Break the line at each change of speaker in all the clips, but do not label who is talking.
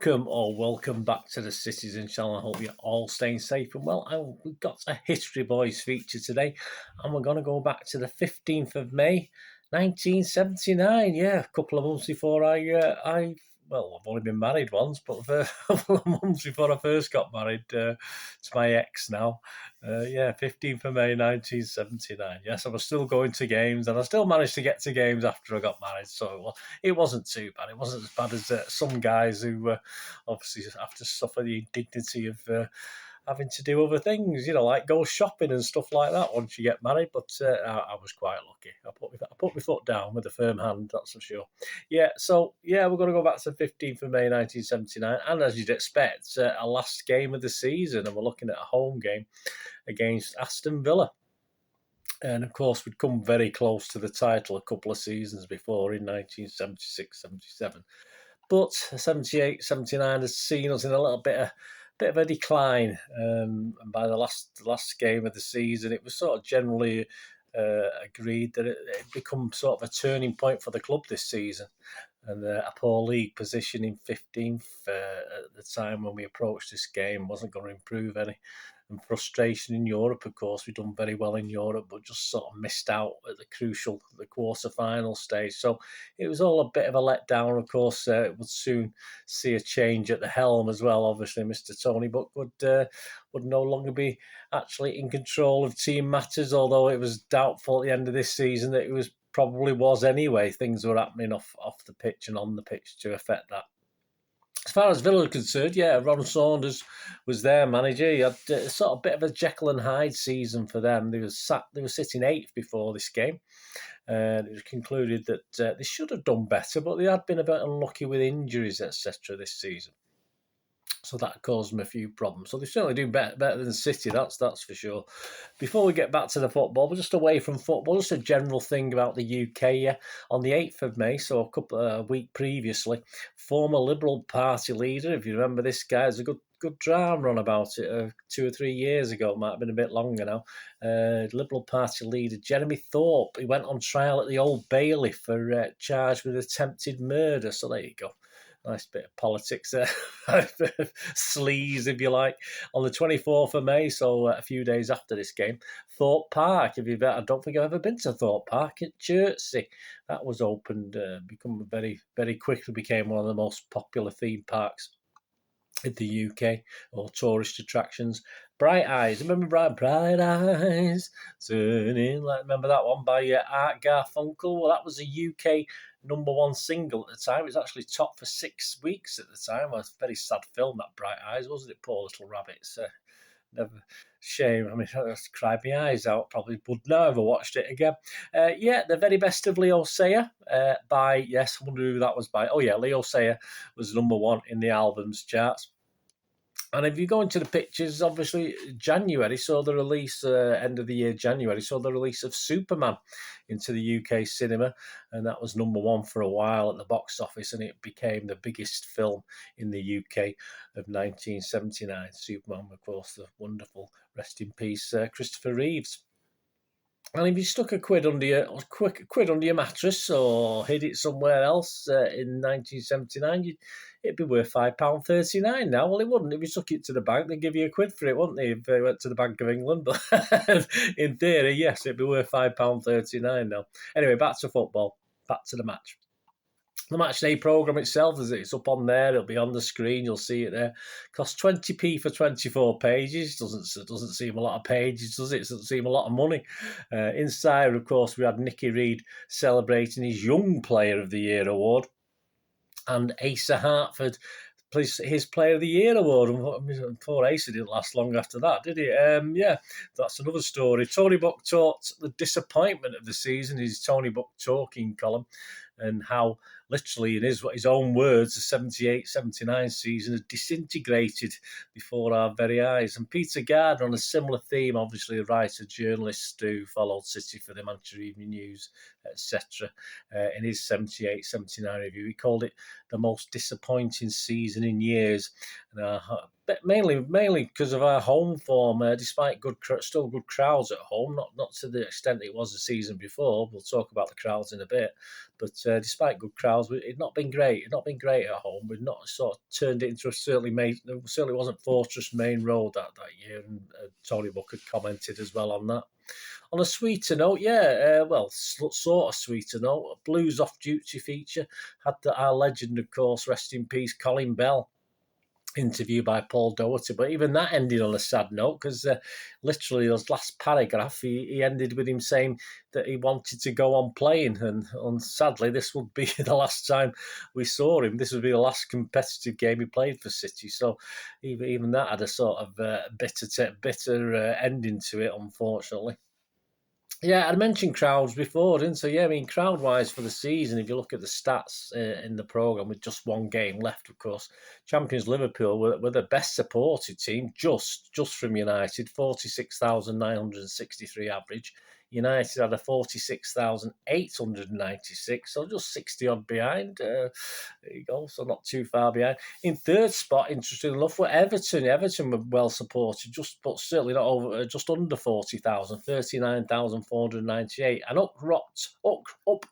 welcome back to the Citizen Channel. I hope you're all staying safe and well. We've got a History Boys feature today, and we're going to go back to the 15th of May, 1979. Yeah, a couple of months before I've only been married once, but for a couple of months before I first got married to my ex now. 15th of May, 1979. Yes, I was still going to games, and I still managed to get to games after I got married, so it wasn't too bad. It wasn't as bad as some guys who obviously have to suffer the indignity of having to do other things, like go shopping and stuff like that once you get married. But I was quite lucky. I put my foot down with a firm hand, that's for sure. We're going to go back to the 15th of May 1979, and as you'd expect, a last game of the season, and we're looking at a home game against Aston Villa. And of course, we'd come very close to the title a couple of seasons before in 1976-77. But 78-79 has seen us in a little bit of a decline. And by the last game of the season, it was sort of generally agreed that it become sort of a turning point for the club this season. And a poor league position in 15th at the time when we approached this game wasn't going to improve any. And frustration in Europe, of course. We've done very well in Europe, but just sort of missed out at the quarter-final stage. So it was all a bit of a letdown. Of course, it would soon see a change at the helm as well. Obviously, Mr. Tony Buck would no longer be actually in control of team matters, although it was doubtful at the end of this season that it probably was anyway. Things were happening off the pitch and on the pitch to affect that. As far as Villa are concerned, Ron Saunders was their manager. He had sort of a bit of a Jekyll and Hyde season for them. They were sitting 8th before this game. It was concluded that they should have done better, but they had been a bit unlucky with injuries, etc. this season. So that caused them a few problems. So they certainly do better than City, that's for sure. Before we get back to the football, but just away from football, just a general thing about the UK. On the 8th of May, so a week previously, former Liberal Party leader, if you remember this guy, there's a good drama on about it 2 or 3 years ago. It might have been a bit longer now. Liberal Party leader Jeremy Thorpe, he went on trial at the Old Bailey for charged with attempted murder. So there you go. Nice bit of politics there, sleaze, if you like. On the 24th of May, so a few days after this game, Thorpe Park. I don't think I've ever been to Thorpe Park at Chertsey. That was opened, very quickly became one of the most popular theme parks in the UK, or tourist attractions. Bright Eyes, remember Bright Eyes, turning like, remember that one by Art Garfunkel? Well, that was a UK #1 single at the time. It was actually top for 6 weeks at the time. It was a very sad film, that Bright Eyes, wasn't it? Poor little rabbits. Never shame. I mean, I cried my eyes out. Probably would never watched it again. The very best of Leo Sayer by, yes, I wonder who that was by. Oh yeah, Leo Sayer was #1 in the albums charts. And if you go into the pictures, obviously January saw the release, end of the year January, saw the release of Superman into the UK cinema, and that was #1 for a while at the box office, and it became the biggest film in the UK of 1979. Superman, of course, the wonderful, rest in peace, Christopher Reeves. And if you stuck a quid under your mattress or hid it somewhere else in 1979, it'd be worth £5.39 now. Well, it wouldn't. If you took it to the bank, they'd give you a quid for it, wouldn't they? If they went to the Bank of England. But in theory, yes, it'd be worth £5.39 now. Anyway, back to football. Back to the match. The Matchday programme itself, it's up on there. It'll be on the screen. You'll see it there. Costs 20p for 24 pages. Doesn't seem a lot of pages, does it? It doesn't seem a lot of money. Inside, of course, we had Nicky Reed celebrating his Young Player of the Year award, and Asa Hartford his Player of the Year award. And poor Asa didn't last long after that, did he? That's another story. Tony Buck talked the disappointment of the season, his Tony Buck talking column, and how literally, in his own words, the 78-79 season had disintegrated before our very eyes. And Peter Gardner, on a similar theme, obviously a writer, journalist who followed City for the Manchester Evening News, etc., in his 78-79 review, he called it the most disappointing season in years. And mainly because of our home form, despite still good crowds at home, not to the extent it was the season before. We'll talk about the crowds in a bit, but despite good crowds crowds. It's not been great. It's not been great at home. We've not sort of turned it into a certainly wasn't Fortress Main Road that year. And Tony Buck had commented as well on that. On a sweeter note, sort of sweeter note, a Blues Off Duty feature had our legend, of course, rest in peace, Colin Bell, interview by Paul Doherty, but even that ended on a sad note because literally his last paragraph he ended with him saying that he wanted to go on playing, and sadly this would be the last time we saw him. This would be the last competitive game he played for City, so even that had a sort of bitter ending to it, unfortunately. Yeah, I mentioned crowds before, didn't I? Yeah, I mean, crowd-wise for the season, if you look at the stats in the programme with just one game left, of course, champions Liverpool were the best supported team, just from United, 46,963 average. United had a 46,896, so just 60 odd behind. There you go, so not too far behind. In third spot, interesting enough, were Everton. Everton were well supported, but certainly not over, just under 40,000, 39,498. And up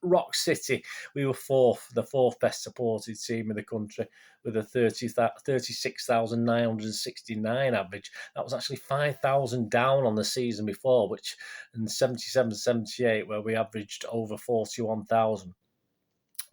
Rock City, we were the fourth best supported team in the country, with a 36,969 average. That was actually 5,000 down on the season before, which in 77-78, where we averaged over 41,000,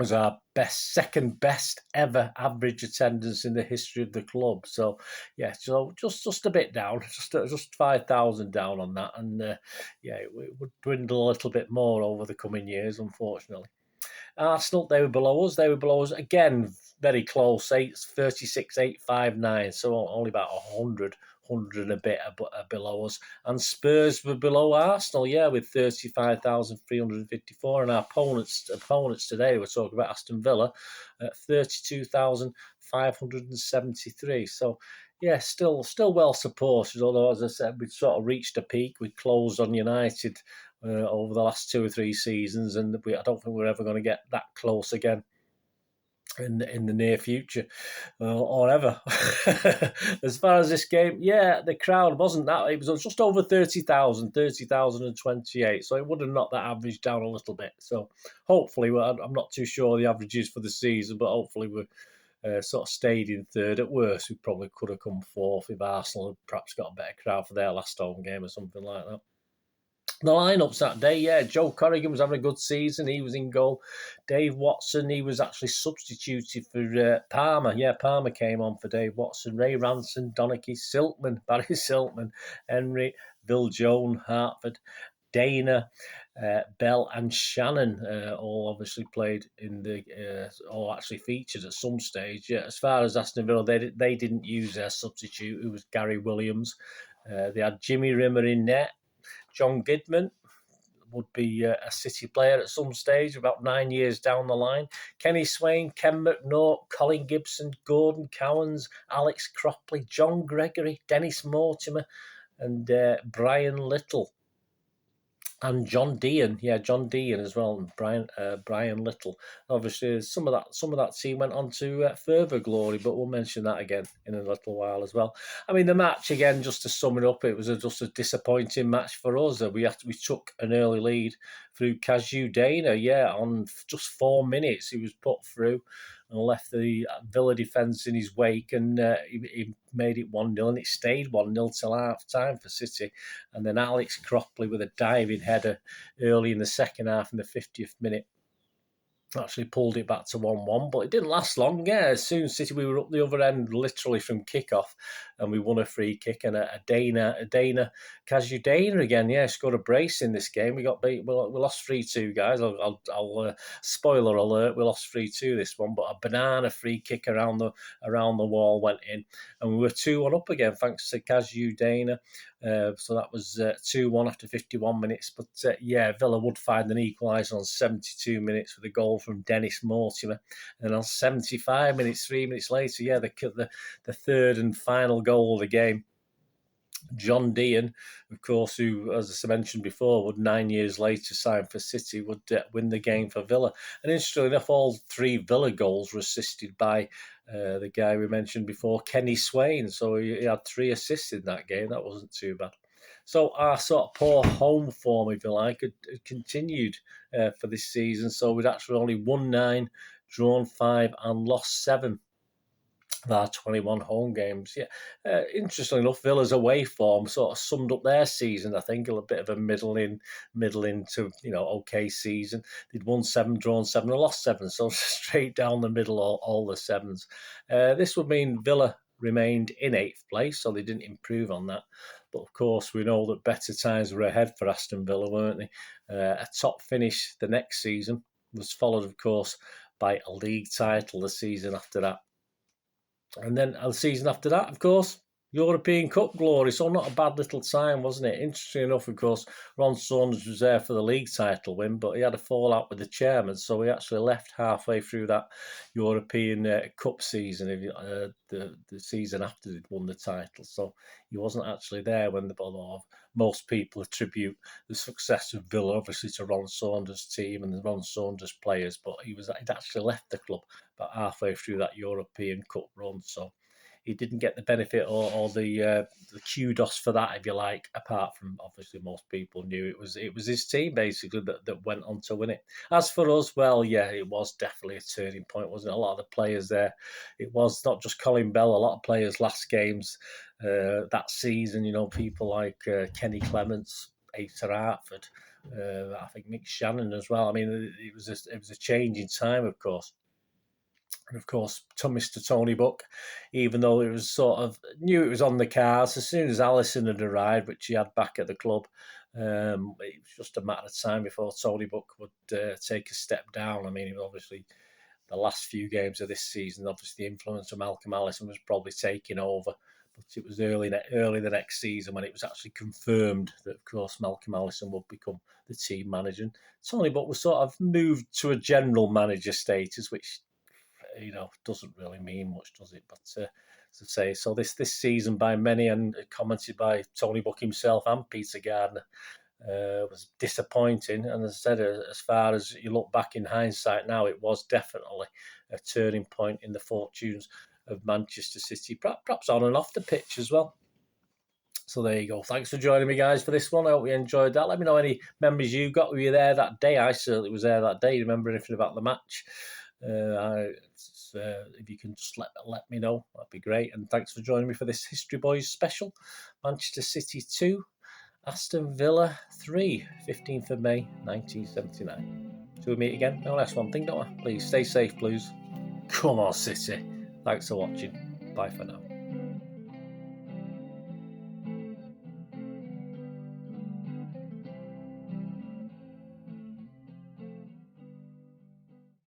was our second best ever average attendance in the history of the club. So yeah, so just a bit down, just 5,000 down on that, and it would dwindle a little bit more over the coming years, unfortunately. Arsenal, they were below us. Again, very close, 36,859. So only about 100 and a bit below us. And Spurs were below Arsenal, with 35,354. And our opponents today, we're talking about Aston Villa, at 32,573. So yeah, still well supported. Although, as I said, we'd sort of reached a peak. We closed on United over the last 2 or 3 seasons, and I don't think we're ever going to get that close again in the near future, or ever. As far as this game, the crowd wasn't that. It was just over 30,028. So it would have knocked that average down a little bit. So hopefully, I'm not too sure the averages for the season, but hopefully we're sort of stayed in third. At worst, we probably could have come fourth if Arsenal had perhaps got a better crowd for their last home game or something like that. The lineups that day, Joe Corrigan was having a good season. He was in goal. Dave Watson, he was actually substituted for Palmer. Palmer came on for Dave Watson. Ray Ranson, Donachie, Siltman, Barry Siltman, Henry, Bill Jones, Hartford, Dana, Bell and Shannon all obviously played in the, or actually featured at some stage. Yeah, as far as Aston Villa, they didn't use their substitute, who was Gary Williams. They had Jimmy Rimmer in net. John Gidman would be a City player at some stage, about 9 years down the line. Kenny Swain, Ken McNaught, Colin Gibson, Gordon Cowans, Alex Cropley, John Gregory, Dennis Mortimer, and Brian Little. And John Dean as well, and Brian Little. Obviously, some of that team went on to further glory, but we'll mention that again in a little while as well. I mean, the match again, just to sum it up, it was just a disappointing match for us. We took an early lead through Kazu Dana, on just 4 minutes. He was put through and left the Villa defence in his wake, and he made it 1-0, and it stayed 1-0 till half-time for City. And then Alex Cropley with a diving header early in the second half in the 50th minute actually pulled it back to 1-1, but it didn't last long. As soon as City, we were up the other end literally from kickoff, and we won a free kick, and a Kazu Dana again, scored a brace in this game. We got beat. We lost 3-2, guys. I'll spoiler alert, we lost 3-2 this one, but a banana free kick around the wall went in, and we were 2-1 up again thanks to Kazu Dana. So that was 2-1 after 51 minutes. But Villa would find an equaliser on 72 minutes with a goal from Dennis Mortimer. And on 75 minutes, 3 minutes later, the third and final goal of the game, John Dean, of course, who, as I mentioned before, would 9 years later sign for City, would win the game for Villa. And interestingly enough, all 3 Villa goals were assisted by the guy we mentioned before, Kenny Swain. So he had 3 assists in that game. That wasn't too bad. So our sort of poor home form, if you like, had continued for this season. So we'd actually only won 9, drawn 5 and lost 7 of our 21 home games. Yeah, interestingly enough, Villa's away form sort of summed up their season. I think a bit of a middling to okay season. They'd won 7, drawn 7, and lost 7, so straight down the middle, all the sevens. This would mean Villa remained in 8th place, so they didn't improve on that. But of course, we know that better times were ahead for Aston Villa, weren't they? A top finish the next season was followed, of course, by a league title the season after that. And then the season after that, of course, European Cup glory. So not a bad little time, wasn't it? Interesting enough, of course, Ron Saunders was there for the league title win, but he had a fallout with the chairman, so he actually left halfway through that European Cup season, the season after they'd won the title. So he wasn't actually there when most people attribute the success of Villa, obviously, to Ron Saunders' team and the Ron Saunders players, but he'd actually left the club about halfway through that European Cup run. So he didn't get the benefit or the kudos for that, if you like, apart from obviously most people knew it was his team basically that went on to win it. As for us, well, yeah, it was definitely a turning point, wasn't it? A lot of the players there, it was not just Colin Bell, a lot of players last games that season, people like Kenny Clements, Asa Hartford, I think Mick Shannon as well. I mean, it was a change in time, of course. And of course, to Mr. Tony Buck, even though it was sort of knew it was on the cards as soon as Alisson had arrived, which he had back at the club, it was just a matter of time before Tony Buck would take a step down. I mean, obviously, the last few games of this season, obviously, the influence of Malcolm Alisson was probably taking over. But it was early the next season when it was actually confirmed that, of course, Malcolm Alisson would become the team manager. And Tony Buck was sort of moved to a general manager status, which doesn't really mean much, does it? But as I say, so this season by many, and commented by Tony Buck himself and Peter Gardner, was disappointing. And as I said, as far as you look back in hindsight now, it was definitely a turning point in the fortunes of Manchester City, perhaps on and off the pitch as well. So there you go. Thanks for joining me, guys, for this one. I hope you enjoyed that. Let me know any memories you got. Were you there that day? I certainly was there that day. Remember anything about the match? If you can just let me know, that'd be great. And thanks for joining me for this History Boys special. Manchester City 2, Aston Villa 3, 15th of May 1979. Till we meet again. No, that's one thing, don't I? Please stay safe, please. Come on, City. Thanks for watching. Bye for now.